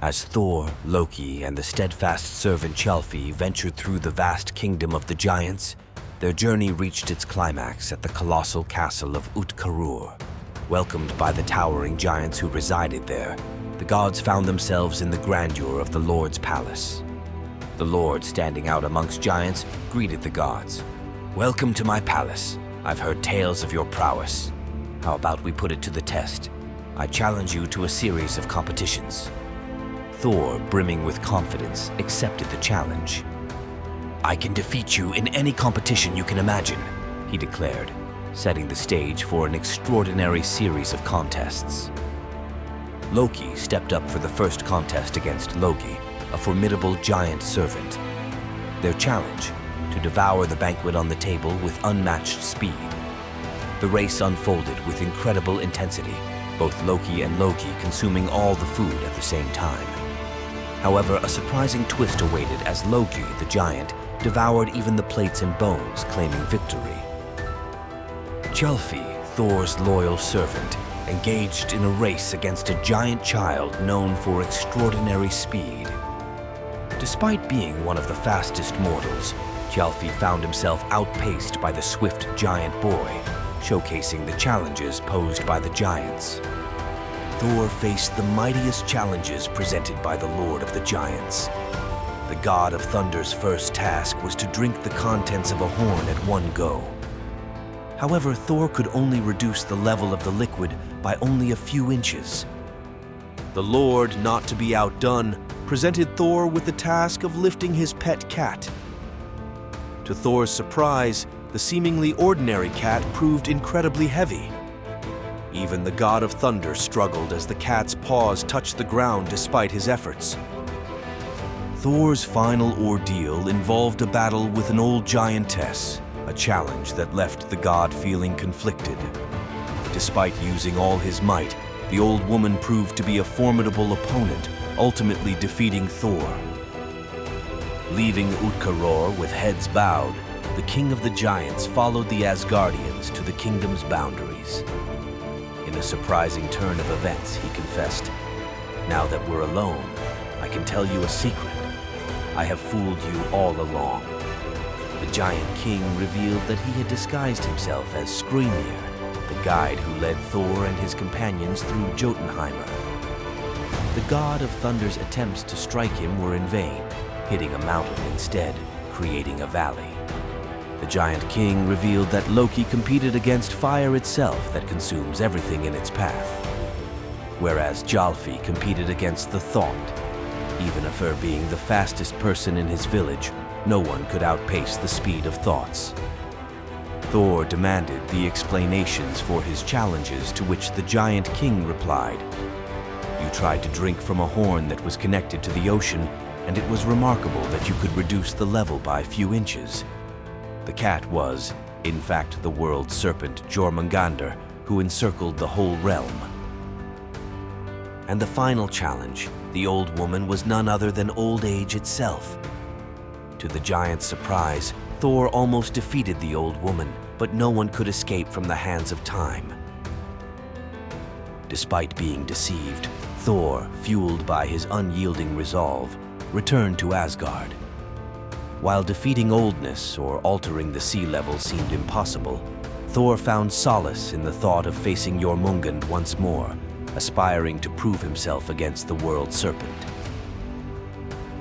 As Thor, Loki, and the steadfast servant Thjalfi ventured through the vast kingdom of the giants, their journey reached its climax at the colossal castle of Utkarur. Welcomed by the towering giants who resided there, the gods found themselves in the grandeur of the Lord's palace. The Lord, standing out amongst giants, greeted the gods. "Welcome to my palace. I've heard tales of your prowess. How about we put it to the test? I challenge you to a series of competitions." Thor, brimming with confidence, accepted the challenge. "I can defeat you in any competition you can imagine," he declared, setting the stage for an extraordinary series of contests. Loki stepped up for the first contest against Loki, a formidable giant servant. Their challenge: to devour the banquet on the table with unmatched speed. The race unfolded with incredible intensity, both Loki and Loki consuming all the food at the same time. However, a surprising twist awaited as Loki, the giant, devoured even the plates and bones, claiming victory. Thjalfi, Thor's loyal servant, engaged in a race against a giant child known for extraordinary speed. Despite being one of the fastest mortals, Thjalfi found himself outpaced by the swift giant boy, showcasing the challenges posed by the giants. Thor faced the mightiest challenges presented by the Lord of the Giants. The god of thunder's first task was to drink the contents of a horn at one go. However, Thor could only reduce the level of the liquid by only a few inches. The Lord, not to be outdone, presented Thor with the task of lifting his pet cat. To Thor's surprise, the seemingly ordinary cat proved incredibly heavy. Even the god of thunder struggled as the cat's paws touched the ground despite his efforts. Thor's final ordeal involved a battle with an old giantess, a challenge that left the god feeling conflicted. Despite using all his might, the old woman proved to be a formidable opponent, ultimately defeating Thor. Leaving Utkarur with heads bowed, the king of the giants followed the Asgardians to the kingdom's boundaries. In a surprising turn of events, he confessed, "Now that we're alone, I can tell you a secret. I have fooled you all along." The giant king revealed that he had disguised himself as Skrymir, the guide who led Thor and his companions through Jotunheimer. The god of thunder's attempts to strike him were in vain, hitting a mountain instead, creating a valley. The giant king revealed that Loki competed against fire itself that consumes everything in its path, whereas Thjalfi competed against the thought. Even of her being the fastest person in his village, no one could outpace the speed of thoughts. Thor demanded the explanations for his challenges, to which the giant king replied, "You tried to drink from a horn that was connected to the ocean, and it was remarkable that you could reduce the level by a few inches." The cat was, in fact, the world serpent Jormungandr, who encircled the whole realm. And the final challenge, the old woman, was none other than old age itself. To the giant's surprise, Thor almost defeated the old woman, but no one could escape from the hands of time. Despite being deceived, Thor, fueled by his unyielding resolve, returned to Asgard. While defeating oldness or altering the sea level seemed impossible, Thor found solace in the thought of facing Jormungand once more, aspiring to prove himself against the world serpent.